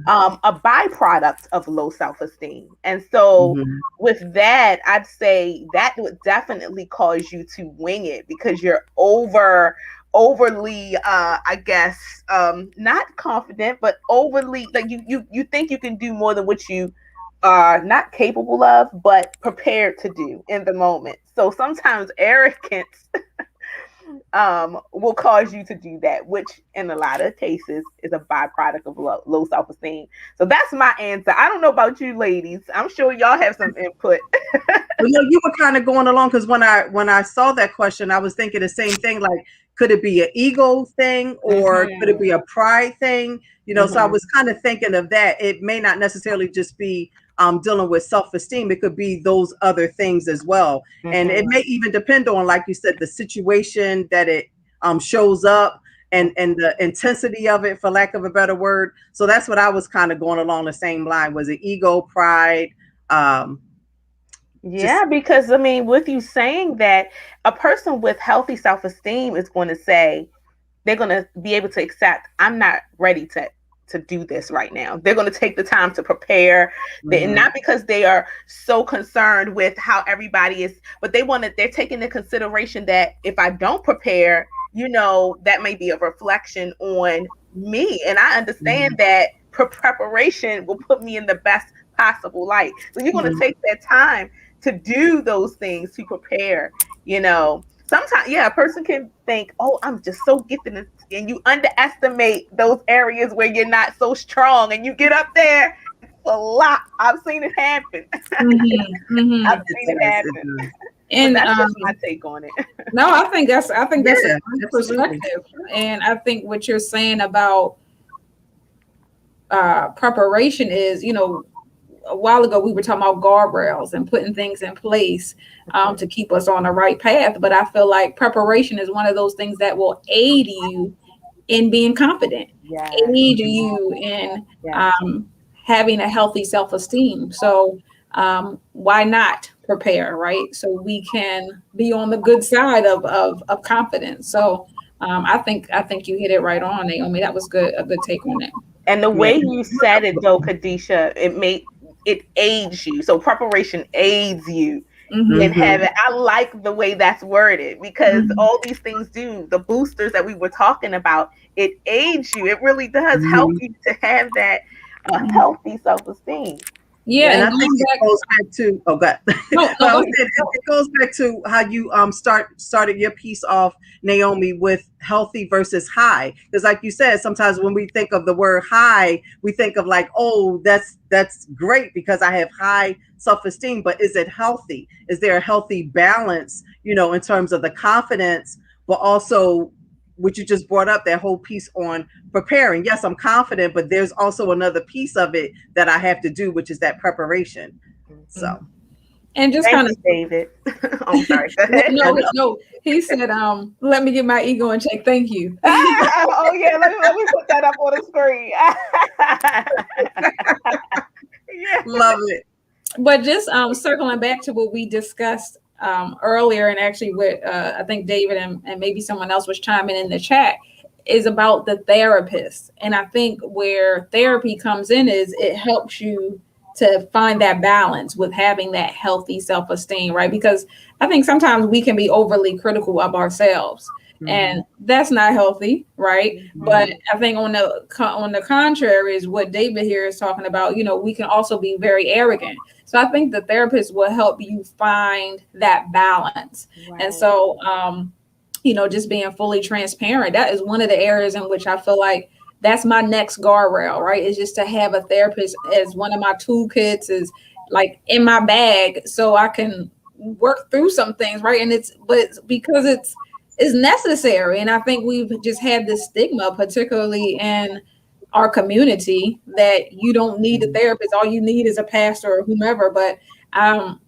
a byproduct of low self-esteem. And so with that, I'd say that would definitely cause you to wing it because you're overly I guess not confident, but overly like you think you can do more than what you are not capable of, but prepared to do in the moment. So sometimes arrogance will cause you to do that, which in a lot of cases is a byproduct of low self-esteem. So that's my answer. I don't know about you ladies. I'm sure y'all have some input. You were kind of going along because when I saw that question, I was thinking the same thing. Like, could it be an ego thing or could it be a pride thing? So I was kind of thinking of that. It may not necessarily just be dealing with self-esteem. It could be those other things as well. And it may even depend on, like you said, the situation that it shows up and the intensity of it, for lack of a better word. So that's what I was kind of going along the same line. Was it ego, pride? Because I mean, with you saying that, a person with healthy self-esteem is going to say, they're going to be able to accept, I'm not ready to do this right now. They're going to take the time to prepare, not because they are so concerned with how everybody is, but they're taking into consideration that if I don't prepare, that may be a reflection on me. And I understand that preparation will put me in the best possible light. So you're going to take that time to do those things, to prepare. Sometimes, a person can think, oh, I'm just so gifted, and you underestimate those areas where you're not so strong, and you get up there, it's a lot. I've seen it happen. I've seen it happen. And that's just my take on it. No, I think that's a great perspective. And I think what you're saying about preparation is, a while ago we were talking about guardrails and putting things in place to keep us on the right path. But I feel like preparation is one of those things that will aid you in being confident, aid you in having a healthy self-esteem. So why not prepare, right? So we can be on the good side of confidence. So I think you hit it right on, Naomi. That was good, a good take on it. And the way you said it, though, Kadesha, it aids you. So preparation aids you in having. I like the way that's worded because all these things do. The boosters that we were talking about, it aids you. It really does help you to have that healthy self-esteem. Yeah, and I think it goes back to it goes back to how you started your piece off, Naomi, with healthy versus high. Because like you said, sometimes when we think of the word high, we think of like, oh, that's great because I have high self-esteem, but is it healthy? Is there a healthy balance, in terms of the confidence, but also what you just brought up, that whole piece on preparing. Yes, I'm confident, but there's also another piece of it that I have to do, which is that preparation. So, and just kind of David. I'm sorry. Go ahead. No. He said, "Let me get my ego in check. Thank you." Oh yeah, let me put that up on the screen. Love it. But just circling back to what we discussed earlier, and actually with I think David and maybe someone else was chiming in the chat, is about the therapist. And I think where therapy comes in is it helps you to find that balance with having that healthy self-esteem, right? Because I think sometimes we can be overly critical of ourselves, and that's not healthy, right? But I think on the contrary is what David here is talking about. We can also be very arrogant. So I think the therapist will help you find that balance. Right. And so just being fully transparent, that is one of the areas in which I feel like that's my next guardrail, right? Is just to have a therapist as one of my toolkits, is like in my bag, so I can work through some things, right? But because it's necessary. And I think we've just had this stigma, particularly in our community, that you don't need a therapist. All you need is a pastor or whomever. But I'm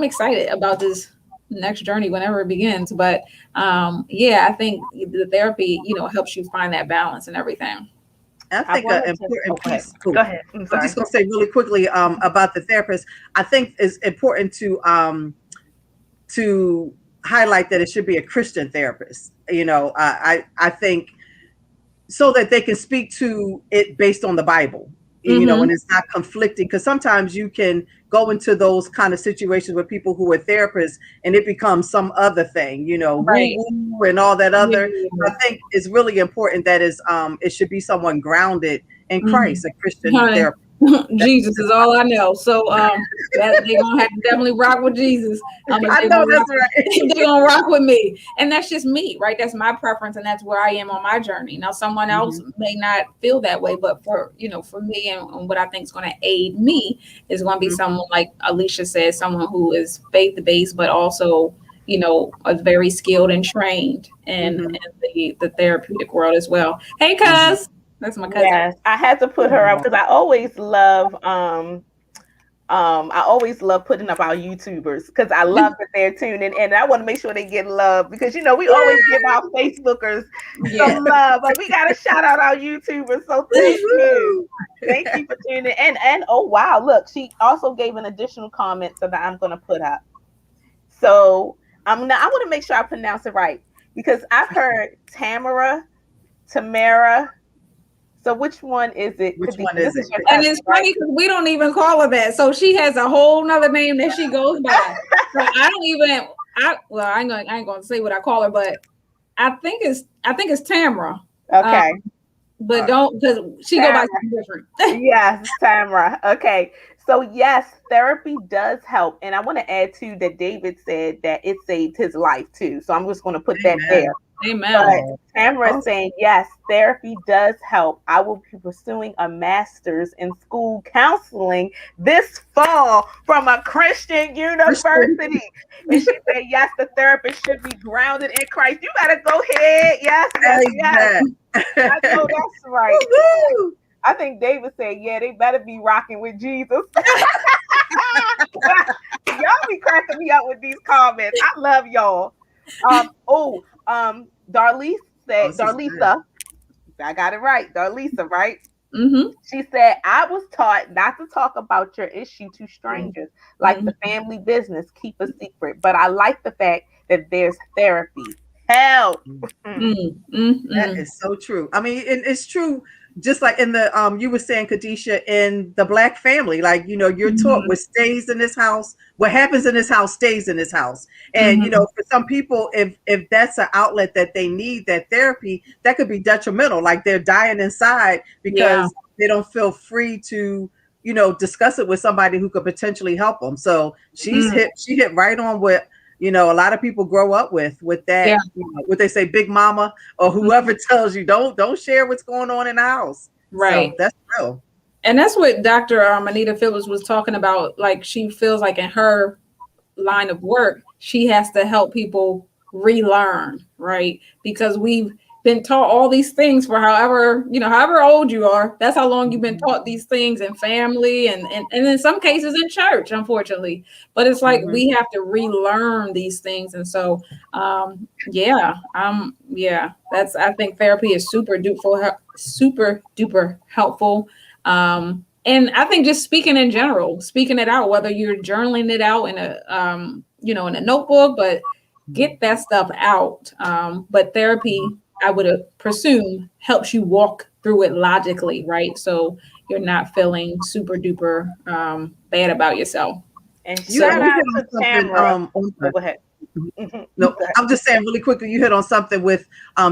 excited about this next journey whenever it begins. But I think the therapy, helps you find that balance and everything. I think an important piece. Go ahead. I'm just going to say really quickly about the therapist. I think it's important to highlight that it should be a Christian therapist. I think so that they can speak to it based on the Bible. And it's not conflicting, because sometimes you can go into those kind of situations with people who are therapists and it becomes some other thing, Right. woo-woo and all that other. I think it's really important that it should be someone grounded in Christ, a Christian therapist. Jesus is all I know. So they're gonna have to definitely rock with Jesus. I know that's right. They're gonna rock with me. And that's just me, right? That's my preference, and that's where I am on my journey. Now someone else may not feel that way, but for me and what I think is gonna aid me is gonna be someone like Alisha said, someone who is faith-based, but also is very skilled and trained in the therapeutic world as well. Hey, cuz. That's my cousin. Yes, I had to put her up because I always love putting up our YouTubers, because I love that they're tuning in, and I want to make sure they get love, because we always give our Facebookers some love, but we gotta shout out our YouTubers. So thank you for tuning in. And oh wow, look, she also gave an additional comment so that I'm gonna put up. So I want to make sure I pronounce it right, because I've heard Tamara. So which one is it? Which one is it? And it's funny because we don't even call her that. So she has a whole nother name that she goes by. So I ain't gonna say what I call her, but I think it's Tamara. Okay. But don't, because she go by something different. Yes, Tamara. Okay. So yes, therapy does help. And I want to add too that David said that it saved his life too. So I'm just going to put that there. Amen. But Tamara is saying, yes, therapy does help. I will be pursuing a master's in school counseling this fall from a Christian university. And she said, yes, the therapist should be grounded in Christ. You better go ahead. Yes. I know that's right. Woo-hoo. I think David said, yeah, they better be rocking with Jesus. Y'all be cracking me up with these comments. I love y'all. Darlisa said, Darlisa, I got it right. Darlisa, right? She said, I was taught not to talk about your issue to strangers, like the family business, keep a secret. But I like the fact that there's therapy. Help. That is so true. I mean, it's true. Just like in the you were saying, Kadesha, in the Black family, like you're taught what stays in this house, what happens in this house stays in this house. And for some people, if that's an outlet that they need, that therapy, that could be detrimental. Like they're dying inside because they don't feel free to discuss it with somebody who could potentially help them. So she hit right on what a lot of people grow up with that, what they say, big mama or whoever tells you don't share what's going on in the house. Right. So that's real. And that's what Dr. Anita Phillips was talking about. Like, she feels like in her line of work, she has to help people relearn, right? Because we've been taught all these things for however old you are. That's how long you've been taught these things in family and in some cases in church, unfortunately. But it's like we have to relearn these things. And so I think therapy is super duper helpful. And I think just speaking in general, speaking it out, whether you're journaling it out in a in a notebook, but get that stuff out. But therapy I would presume helps you walk through it logically, right? So you're not feeling super duper bad about yourself. And You shout hit out on to something. Tamara. Oh, go ahead. No, I'm just saying really quickly. You hit on something with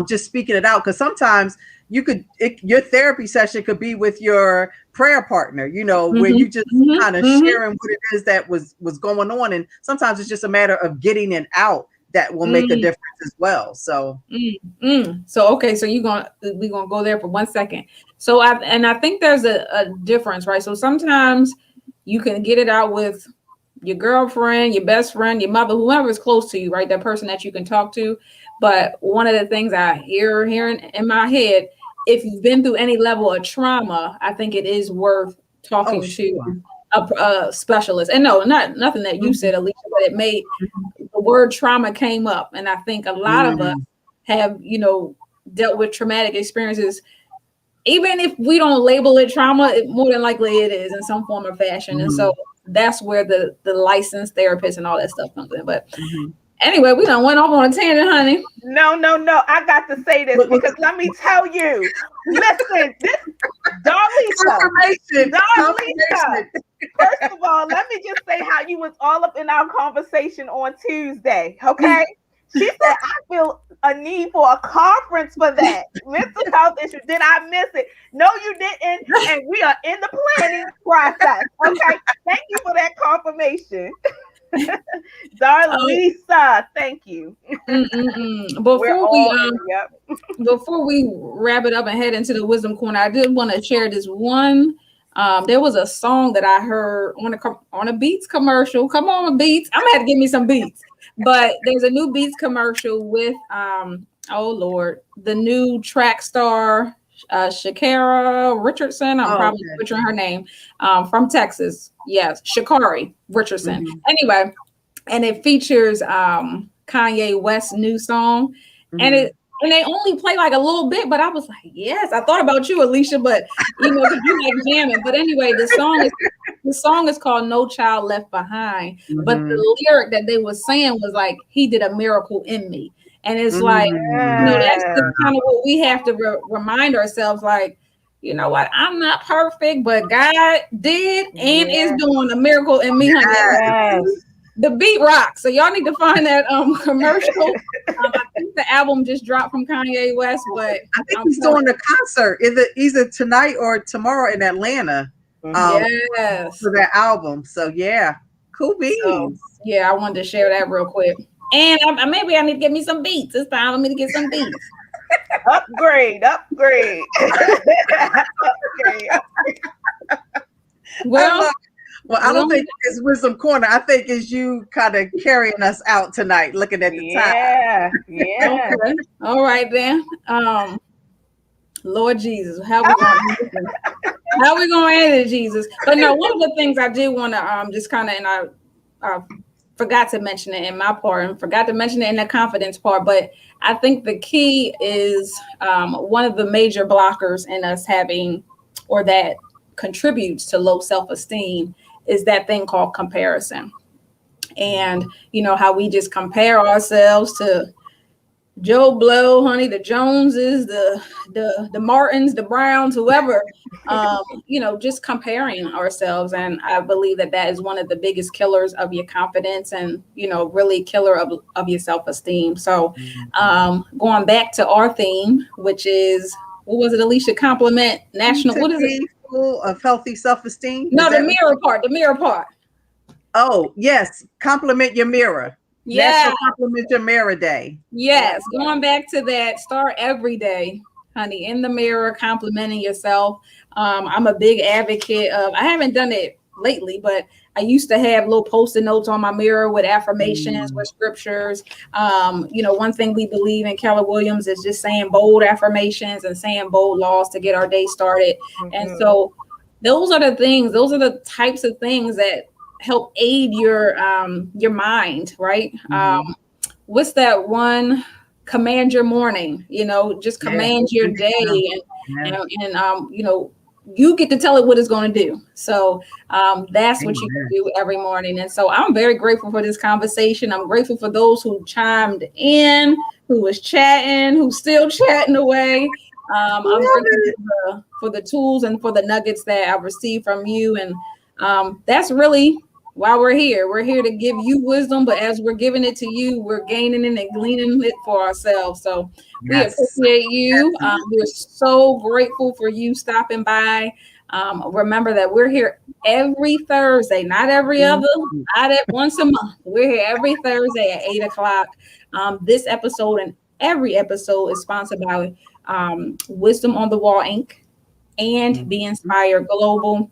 just speaking it out, because sometimes your therapy session could be with your prayer partner. Where you just kind of sharing what it is that was going on, and sometimes it's just a matter of getting it out that will make a difference as well. So, So okay, so we're gonna go there for 1 second. So I think there's a difference, right? So sometimes you can get it out with your girlfriend, your best friend, your mother, whoever is close to you, right? That person that you can talk to. But one of the things I hearing in my head, if you've been through any level of trauma, I think it is worth talking to a specialist. And no, nothing that you said, Alisha, but it made the word trauma came up. And I think a lot of us have, dealt with traumatic experiences. Even if we don't label it trauma, more than likely it is in some form or fashion. And so that's where the licensed therapist and all that stuff comes in. But anyway, we done went off on a tangent, honey. No. I got to say this because let me tell you. Listen, this Darlisa. First of all, let me just say how you was all up in our conversation on Tuesday. Okay. She said, I feel a need for a conference for that. Mental health issues. Did I miss it? No, you didn't. And we are in the planning process. Okay. Thank you for that confirmation. Darlisa, thank you. Before we wrap it up and head into the wisdom corner, I did want to share this one. There was a song that I heard on a Beats commercial. Come on, Beats. I'm gonna have to give me some Beats. But there's a new Beats commercial with the new track star Shakara Richardson. I'm probably butchering her name. From Texas. Yes, Shakari Richardson. Anyway, and it features Kanye West's new song. And they only play like a little bit, but I was like, yes, I thought about you, Alisha, but you like jamming. But anyway, the song is called No Child Left Behind. But the lyric that they were saying was like, he did a miracle in me. And it's like, that's the kind of what we have to remind ourselves, like, you know what, I'm not perfect, but God did and is doing a miracle in me, honey. The beat rocks. So y'all need to find that commercial. I think the album just dropped from Kanye West, but I think he's doing a concert either tonight or tomorrow in Atlanta. Yes, for that album. So yeah, cool beats. So, yeah, I wanted to share that real quick. And maybe I need to get me some beats. It's time for me to get some beats. Upgrade. Well, I don't think it's Wisdom Corner. I think it's you kind of carrying us out tonight, looking at the time. Yeah. Okay. All right then. Lord Jesus, how we gonna end it, Jesus? But no, one of the things I did want to just kind of, and I forgot to mention it in my part and forgot to mention it in the confidence part, but I think the key is one of the major blockers in us having, or that contributes to low self-esteem, is that thing called comparison. And how we just compare ourselves to Joe Blow, honey, the Joneses, the Martins, the Browns, whoever, just comparing ourselves. And I believe that is one of the biggest killers of your confidence and, really killer of your self-esteem. So going back to our theme, which is, what was it, Alisha? Compliment National, what is it? Of healthy self-esteem? No, the mirror part. Oh, yes. Compliment your mirror. Yeah. National Compliment Your Mirror Day. Yes. Going back to that, start every day, honey, in the mirror, complimenting yourself. I'm a big advocate of, I haven't done it lately, but I used to have little post-it notes on my mirror with affirmations, with scriptures. One thing we believe in Keller Williams is just saying bold affirmations and saying bold laws to get our day started. And so those are the types of things that help aid your mind, right? What's that one? Command your morning, just command your day and you get to tell it what it's going to do. So that's what you can do every morning. And so I'm very grateful for this conversation. I'm grateful for those who chimed in, who was chatting, who's still chatting away. I'm grateful for the tools and for the nuggets that I've received from you. And that's really why we're here. We're here to give you wisdom, but as we're giving it to you, we're gaining it and gleaning it for ourselves. So we appreciate you. We're so grateful for you stopping by. Remember that we're here every Thursday, not every other, not at once a month. We're here every Thursday at 8:00. This episode and every episode is sponsored by Wisdom on the Wall Inc. and Be Inspired Global.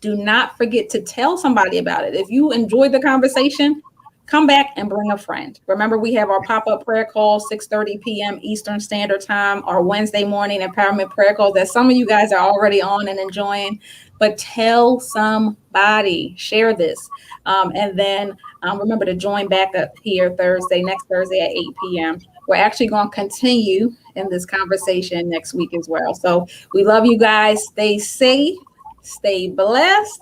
Do not forget to tell somebody about it. If you enjoyed the conversation, come back and bring a friend. Remember, we have our pop-up prayer call, 6:30 p.m. Eastern Standard Time, our Wednesday morning empowerment prayer calls that some of you guys are already on and enjoying. But tell somebody, share this. And then remember to join back up here next Thursday at 8 p.m. We're actually going to continue in this conversation next week as well. So we love you guys. Stay safe. Stay blessed.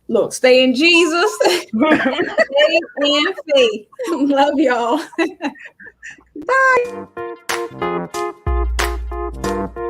Look, stay in Jesus. Stay in faith. Love y'all. Bye.